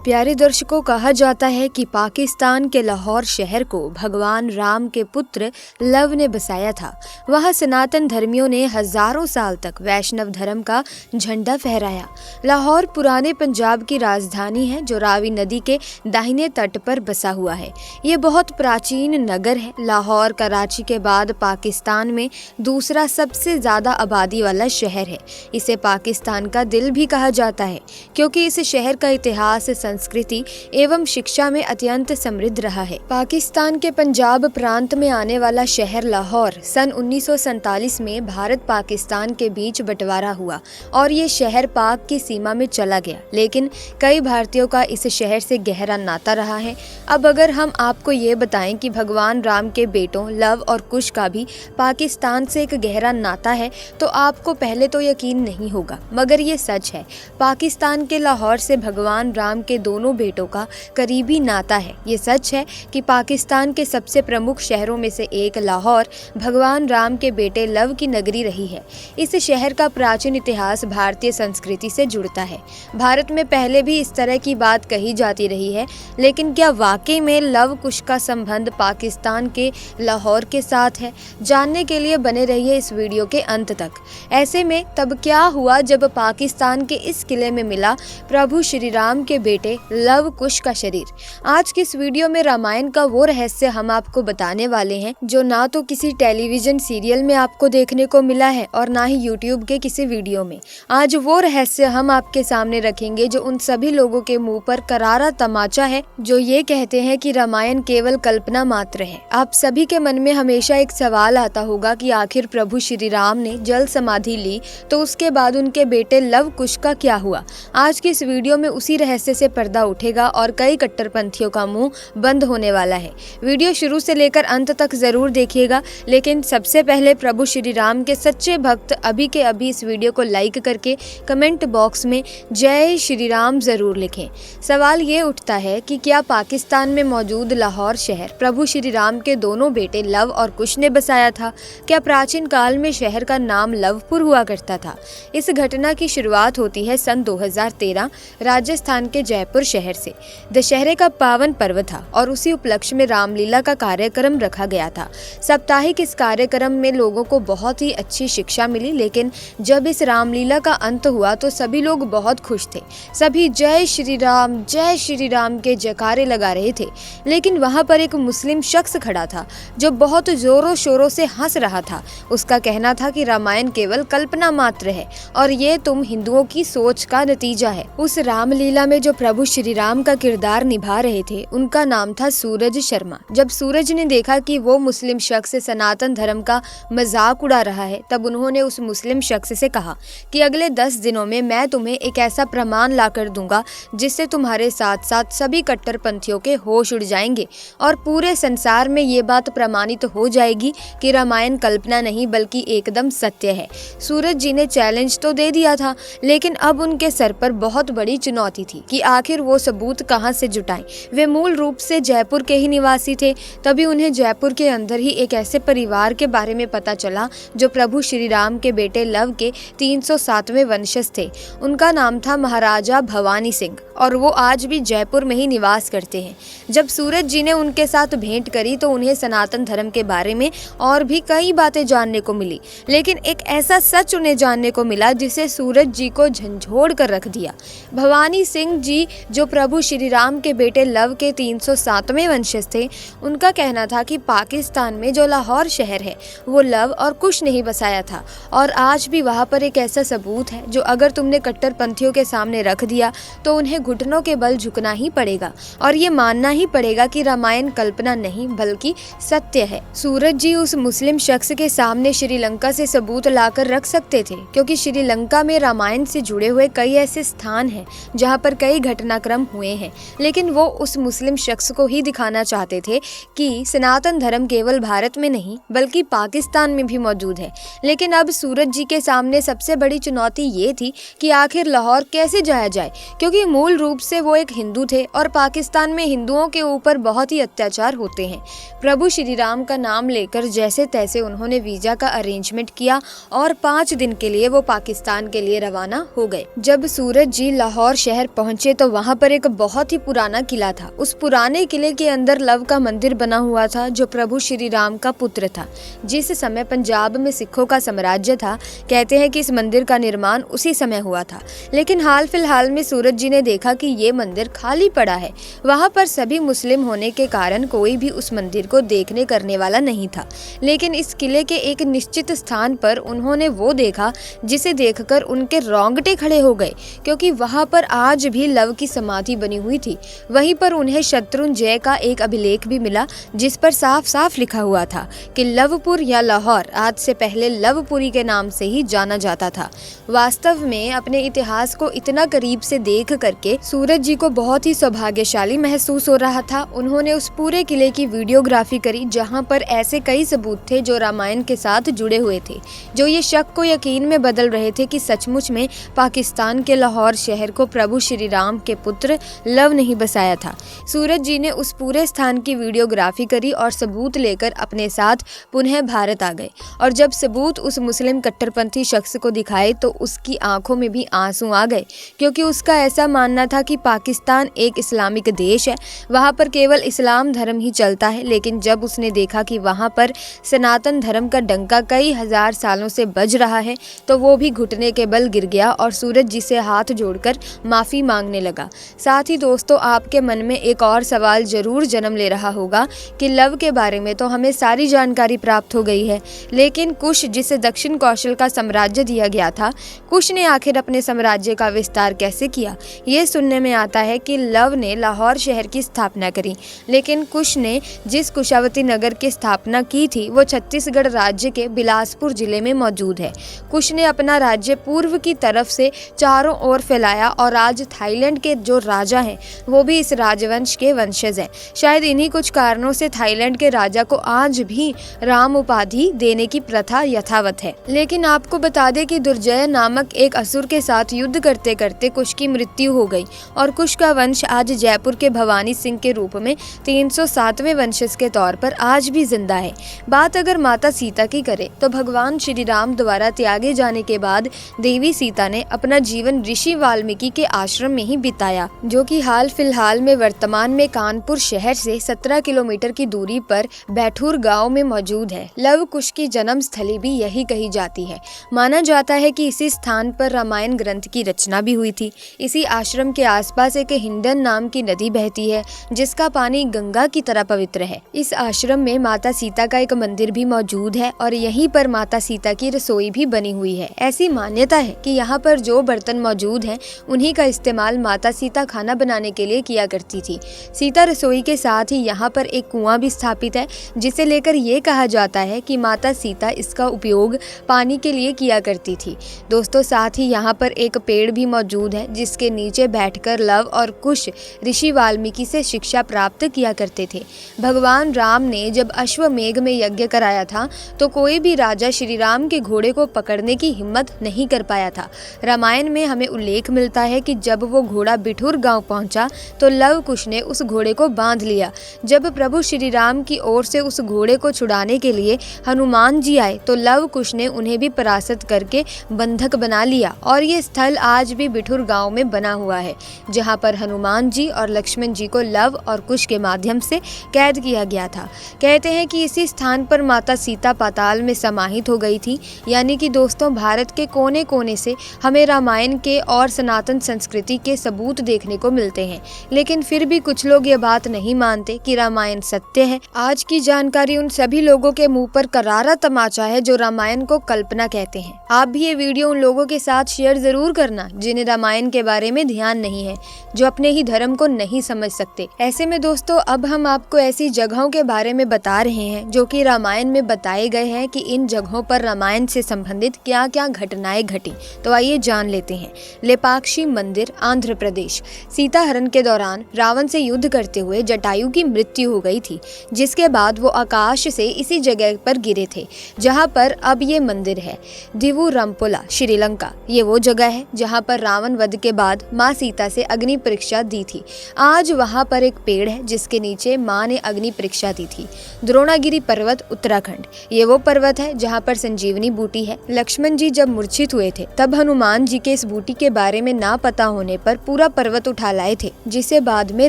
प्यारे दर्शकों, कहा जाता है कि पाकिस्तान के लाहौर शहर को भगवान राम के पुत्र लव ने बसाया था। वहाँ सनातन धर्मियों ने हजारों साल तक वैष्णव धर्म का झंडा फहराया। लाहौर पुराने पंजाब की राजधानी है जो रावी नदी के दाहिने तट पर बसा हुआ है। ये बहुत प्राचीन नगर है। लाहौर कराची के बाद पाकिस्तान में दूसरा सबसे ज्यादा आबादी वाला शहर है। इसे पाकिस्तान का दिल भी कहा जाता है क्योंकि इस शहर का इतिहास, संस्कृति एवं शिक्षा में अत्यंत समृद्ध रहा है। पाकिस्तान के पंजाब प्रांत में आने वाला शहर लाहौर सन 1947 में भारत पाकिस्तान के बीच बंटवारा हुआ और ये शहर पाक की सीमा में चला गया। लेकिन कई भारतीयों का इस शहर से गहरा नाता रहा है। अब अगर हम आपको ये बताएं कि भगवान राम के बेटों लव और कुश का भी पाकिस्तान से एक गहरा नाता है तो आपको पहले तो यकीन नहीं होगा, मगर ये सच है। पाकिस्तान के लाहौर से भगवान राम के दोनों बेटों का करीबी नाता है। ये सच है कि पाकिस्तान के सबसे प्रमुख शहरों में से एक लाहौर भगवान राम के बेटे लव की नगरी रही है। इस शहर का प्राचीन इतिहास भारतीय संस्कृति से जुड़ता है। भारत में पहले भी इस तरह की बात कही जाती रही है, लेकिन क्या वाकई में लव कुश का संबंध पाकिस्तान के लाहौर के साथ है? जानने के लिए बने रहिए इस वीडियो के अंत तक। ऐसे में तब क्या हुआ जब पाकिस्तान के इस किले में मिला प्रभु श्री राम के बेटे लव कुश का शरीर। आज की इस वीडियो में रामायण का वो रहस्य हम आपको बताने वाले हैं जो ना तो किसी टेलीविजन सीरियल में आपको देखने को मिला है और ना ही यूट्यूब के किसी वीडियो में। आज वो रहस्य हम आपके सामने रखेंगे जो उन सभी लोगों के मुंह पर करारा तमाचा है जो ये कहते हैं कि रामायण केवल कल्पना मात्र है। आप सभी के मन में हमेशा एक सवाल आता होगा कि आखिर प्रभु श्री राम ने जल समाधि ली तो उसके बाद उनके बेटे लव कुश का क्या हुआ? आज की इस वीडियो में उसी रहस्य से पर्दा उठेगा और कई कट्टरपंथियों का मुंह बंद होने वाला है। वीडियो शुरू से लेकर अंत तक जरूर देखिएगा, लेकिन सबसे पहले प्रभु श्री राम के सच्चे भक्त अभी के अभी इस वीडियो को लाइक करके कमेंट बॉक्स में जय श्री राम जरूर लिखें। सवाल ये उठता है कि क्या पाकिस्तान में मौजूद लाहौर शहर प्रभु श्री राम के दोनों बेटे लव और कुश ने बसाया था? क्या प्राचीन काल में शहर का नाम लवपुर हुआ करता था? इस घटना की शुरुआत होती है सन 2013 राजस्थान के जयपुर शहर से। दशहरे का पावन पर्व था और उसी उपलक्ष्य में रामलीला का कार्यक्रम रखा गया था। साप्ताहिक इस कार्यक्रम में लोगों को बहुत ही अच्छी शिक्षा मिली, लेकिन जब इस रामलीला का अंत हुआ तो सभी लोग बहुत खुश थे। सभी जय श्री राम के जयकारे लगा रहे थे। लेकिन वहां पर एक मुस्लिम शख्स खड़ा था जो बहुत जोरों शोरों से हंस रहा था। उसका कहना था कि रामायण केवल कल्पना मात्र है और ये तुम हिंदुओं की सोच का नतीजा है। उस रामलीला में जो प्रभु श्री राम का किरदार निभा रहे थे उनका नाम था सूरज शर्मा। जब सूरज ने देखा कि वो मुस्लिम शख्स सनातन धर्म का मजाक उड़ा रहा है तब उन्होंने उस मुस्लिम शख्स से कहा कि अगले 10 दिनों में मैं तुम्हें एक ऐसा प्रमाण ला कर दूंगा जिससे तुम्हारे साथ साथ सभी कट्टरपंथियों के होश उड़ जाएंगे और पूरे संसार में ये बात प्रमाणित हो जाएगी कि रामायण कल्पना नहीं बल्कि एकदम सत्य है। सूरज जी ने चैलेंज तो दे दिया था, लेकिन अब उनके सर पर बहुत बड़ी चुनौती थी कि आखिर वो सबूत कहां से जुटाएं। वे मूल रूप से जयपुर के ही निवासी थे। तभी उन्हें जयपुर के अंदर ही एक ऐसे परिवार के बारे में पता चला जो प्रभु श्री राम के बेटे लव के 307वें वंशज थे। उनका नाम था महाराजा भवानी सिंह और वो आज भी जयपुर में ही निवास करते हैं। जब सूरज जी ने उनके साथ भेंट करी तो उन्हें सनातन धर्म के बारे में और भी कई बातें जानने को मिली, लेकिन एक ऐसा सच उन्हें जानने को मिला जिसे सूरज जी को झंझोड़ कर रख दिया। भवानी सिंह जी जो प्रभु श्री राम के बेटे लव के 307वें वंशज थे, उनका कहना था कि पाकिस्तान में जो लाहौर शहर है वो लव और कुश ने ही बसाया था और आज भी वहाँ पर एक ऐसा सबूत है जो अगर तुमने कट्टरपंथियों के सामने रख दिया तो उन्हें घुटनों के बल झुकना ही पड़ेगा और ये मानना ही पड़ेगा कि रामायण कल्पना नहीं बल्कि सत्य है। सूरज जी उस मुस्लिम शख्स के सामने श्रीलंका से सबूत लाकर रख सकते थे क्योंकि श्रीलंका में रामायण से जुड़े हुए कई ऐसे स्थान हैं जहां पर कई घटनाक्रम हुए हैं, लेकिन वो उस मुस्लिम शख्स को ही दिखाना चाहते थे कि सनातन धर्म केवल भारत में नहीं बल्कि पाकिस्तान में भी मौजूद है। लेकिन अब सूरज जी के सामने सबसे बड़ी चुनौती ये थी कि आखिर लाहौर कैसे जाया जाए, क्योंकि मूल रूप से वो एक हिंदू थे और पाकिस्तान में हिंदुओं के ऊपर बहुत ही अत्याचार होते हैं। प्रभु श्री राम का नाम लेकर जैसे तैसे उन्होंने वीजा का अरेंजमेंट किया और 5 दिन के लिए वो पाकिस्तान के लिए रवाना हो गए। जब सूरज जी लाहौर शहर पहुंचे तो वहाँ पर एक बहुत ही पुराना किला था। उस पुराने किले के अंदर लव का मंदिर बना हुआ था जो प्रभु श्री राम का पुत्र था। जिस समय पंजाब में सिखों का साम्राज्य था, कहते हैं कि इस मंदिर का निर्माण उसी समय हुआ था। लेकिन हाल फिलहाल में सूरज जी ने देखा कि ये मंदिर खाली पड़ा है। वहाँ पर सभी मुस्लिम होने के कारण कोई भी उस मंदिर को देखने करने वाला नहीं था। लेकिन इस किले के एक निश्चित स्थान पर उन्होंने वो देखा जिसे देखकर उनके रोंगटे खड़े हो गए, क्योंकि वहाँ पर आज भी लव की समाधि बनी हुई थी। वहीं पर उन्हें शत्रुंजय का एक अभिलेख भी मिला जिस पर साफ साफ लिखा हुआ था कि लवपुर या लाहौर आज से पहले लवपुरी के नाम से ही जाना जाता था। वास्तव में अपने इतिहास को इतना करीब से देख करके सूरज जी को बहुत ही सौभाग्यशाली महसूस हो रहा था। उन्होंने उस पूरे किले की वीडियोग्राफी करी जहाँ पर ऐसे कई सबूत थे जो रामायण के साथ जुड़े हुए थे, जो ये शक को यकीन में बदल रहे थे कि सचमुच में पाकिस्तान के लाहौर शहर को प्रभु श्री राम के पुत्र लव ने ही बसाया था। सूरज जी ने उस पूरे स्थान की वीडियोग्राफी करी और सबूत लेकर अपने साथ पुनः भारत आ गए। और जब सबूत उस मुस्लिम कट्टरपंथी शख्स को दिखाए तो उसकी आंखों में भी आंसू आ गए, क्योंकि उसका ऐसा मानना था कि पाकिस्तान एक इस्लामिक देश है, वहाँ पर केवल इस्लाम धर्म ही चलता है। लेकिन जब उसने देखा कि वहाँ पर सनातन धर्म का डंका कई हजार सालों से बज रहा है तो वो भी घुटने के बल गिर गया और सूरज जी से हाथ जोड़कर माफ़ी मांगने लगा। साथ ही दोस्तों, आपके मन में एक और सवाल जरूर जन्म ले रहा होगा कि लव के बारे में तो हमें सारी जानकारी प्राप्त हो गई है, लेकिन कुश जिसे दक्षिण कौशल का साम्राज्य दिया गया था, कुश ने आखिर अपने साम्राज्य का विस्तार कैसे किया? ये सुनने में आता है कि लव ने लाहौर शहर की स्थापना करी, लेकिन कुश ने जिस कुशावती नगर की स्थापना की थी वो छत्तीसगढ़ राज्य के बिलासपुर जिले में मौजूद है। कुश ने अपना राज्य पूर्व की तरफ से चारों ओर फैलाया और आज थाईलैंड के जो राजा हैं वो भी इस राजवंश के वंशज हैं। शायद इन्हीं कुछ कारणों से थाईलैंड के राजा को आज भी राम उपाधि देने की प्रथा यथावत है। लेकिन आपको बता दें कि दुर्जय नामक एक असुर के साथ युद्ध करते करते कुश की मृत्यु हो गई और कुश का वंश आज जयपुर के भवानी सिंह के रूप में 307वें वंशज के तौर पर आज भी जिंदा है। बात अगर माता सीता की करें तो भगवान श्री राम द्वारा त्यागे जाने के बाद देवी सीता ने अपना जीवन ऋषि वाल्मीकि के आश्रम में ही बिताया, जो कि हाल फिलहाल में वर्तमान में कानपुर शहर से 17 किलोमीटर की दूरी पर बैठूर गांव में मौजूद है। लव कुश की जन्म स्थली भी यही कही जाती है। माना जाता है कि इसी स्थान पर रामायण ग्रंथ की रचना भी हुई थी। इसी आश्रम के आसपास एक हिंडन नाम की नदी बहती है जिसका पानी गंगा की तरह पवित्र है। इस आश्रम में माता सीता का एक मंदिर भी मौजूद है और यहीं पर माता सीता की रसोई भी बनी हुई है। ऐसी मान्यता है कि यहाँ पर जो बर्तन मौजूद हैं उन्हीं का इस्तेमाल माता सीता खाना बनाने के लिए किया करती थी। सीता रसोई के साथ ही यहाँ पर एक कुआं भी स्थापित है जिसे लेकर ये कहा जाता है कि माता सीता इसका उपयोग पानी के लिए किया करती थी। दोस्तों, साथ ही यहाँ पर एक पेड़ भी मौजूद है जिसके नीचे बैठकर लव और कुश ऋषि वाल्मीकि से शिक्षा प्राप्त किया करते थे। भगवान राम ने जब अश्वमेघ में यज्ञ कराया था तो कोई भी राजा श्री राम के घोड़े को पकड़ने की हिम्मत नहीं कर पाया था। रामायण में हमें उल्लेख मिलता है कि जब वो घोड़ा बिठूर गांव पहुंचा तो लव कुश ने उस घोड़े को बांध लिया। जब प्रभु श्री राम की ओर से उस घोड़े को छुड़ाने के लिए हनुमान जी आए तो लव कुश ने उन्हें भी परास्त करके बंधक बना लिया और ये स्थल आज भी बिठूर गांव में बना हुआ है, जहां पर हनुमान जी और लक्ष्मण जी को लव और कुश के माध्यम से कैद किया गया था। कहते हैं कि इसी स्थान पर माता सीता पाताल में समाहित हो गई थी। यानी कि दोस्तों, भारत के कोने कोने से हमें रामायण के और सनातन संस्कृति के सबूत देखने को मिलते हैं, लेकिन फिर भी कुछ लोग ये बात नहीं मानते कि रामायण सत्य है। आज की जानकारी उन सभी लोगों के मुंह पर करारा तमाचा है जो रामायण को कल्पना कहते हैं। आप भी ये वीडियो उन लोगों के साथ शेयर जरूर करना जिन्हें रामायण के बारे में ध्यान नहीं है, जो अपने ही धर्म को नहीं समझ सकते। ऐसे में दोस्तों, अब हम आपको ऐसी जगहों के बारे में बता रहे हैं जो कि रामायण में बताए गए हैं कि इन जगहों पर रामायण से संबंधित क्या क्या घटनाएं घटी। तो आइए जान लेते हैं। लेपाक्षी मंदिर, आंध्र प्रदेश। सीता हरण के दौरान रावण से युद्ध करते हुए जटायु की मृत्यु हो गई थी, जिसके बाद वो आकाश से इसी जगह पर गिरे थे जहां पर अब ये मंदिर है। दिवुरमपोला, श्रीलंका। ये वो जगह है जहां पर रावण वध के बाद माँ सीता से अग्नि परीक्षा दी थी। आज वहां पर एक पेड़ है जिसके नीचे माँ ने अग्नि परीक्षा दी थी। द्रोणागिरी पर्वत, उत्तराखंड। ये वो पर्वत है जहां पर संजीवनी बूटी है। लक्ष्मण जी जब मूर्छित हुए थे तब हनुमान जी के इस बूटी के बारे में ना पता होने पर पूरा पूरा पर्वत उठा लाए थे, जिसे बाद में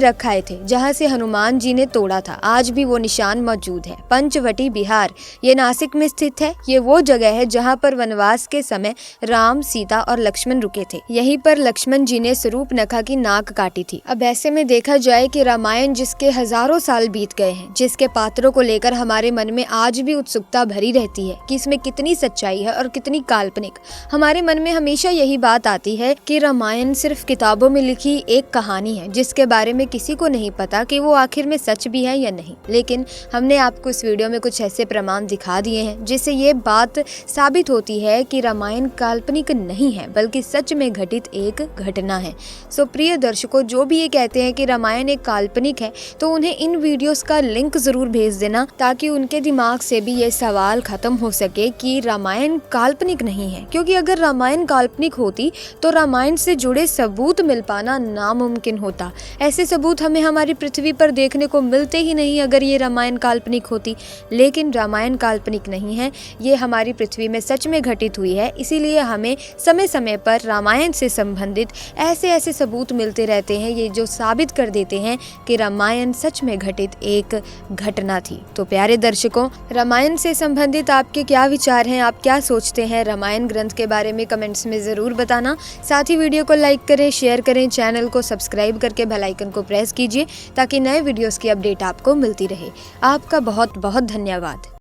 रख आए थे, जहाँ से हनुमान जी ने तोड़ा था। आज भी वो निशान मौजूद है। पंचवटी बिहार, ये नासिक में स्थित है। ये वो जगह है जहाँ पर वनवास के समय राम, सीता और लक्ष्मण रुके थे। यहीं पर लक्ष्मण जी ने शूर्पणखा की नाक काटी थी। अब ऐसे में देखा जाए कि रामायण जिसके हजारों साल बीत गए हैं, जिसके पात्रों को लेकर हमारे मन में आज भी उत्सुकता भरी रहती है कि इसमें कितनी सच्चाई है और कितनी काल्पनिक। हमारे मन में हमेशा यही बात आती है कि रामायण सिर्फ किताबों में लिखी एक कहानी है, जिसके बारे में किसी को नहीं पता कि वो आखिर में सच भी है या नहीं। लेकिन हमने आपको इस वीडियो में कुछ ऐसे प्रमाण दिखा दिए हैं जिससे ये बात साबित होती है कि रामायण काल्पनिक नहीं है, बल्कि सच में घटित एक घटना है। सो प्रिय दर्शकों, जो भी ये कहते हैं कि रामायण एक काल्पनिक है, तो उन्हें इन वीडियोस का लिंक जरूर भेज देना, ताकि उनके दिमाग से भी ये सवाल खत्म हो सके कि रामायण काल्पनिक नहीं है। क्योंकि अगर रामायण काल्पनिक होती तो रामायण से जुड़े सबूत मिल पाना नामुमकिन होता। ऐसे सबूत हमें हमारी पृथ्वी पर देखने को मिलते ही नहीं अगर ये रामायण काल्पनिक होती। लेकिन रामायण काल्पनिक नहीं है, ये हमारी पृथ्वी में सच में घटित हुई है। इसीलिए हमें समय समय पर रामायण से संबंधित ऐसे सबूत मिलते रहते हैं, ये जो साबित कर देते हैं कि रामायण सच में घटित एक घटना थी। तो प्यारे दर्शकों, रामायण से संबंधित आपके क्या विचार हैं, आप क्या सोचते हैं रामायण ग्रंथ के बारे में, कमेंट्स में ज़रूर बताना। साथ ही वीडियो को लाइक करें, शेयर करें, चैनल को सब्सक्राइब करके बेल आइकन को प्रेस कीजिए ताकि नए वीडियोस की अपडेट आपको मिलती रहे। आपका बहुत बहुत धन्यवाद।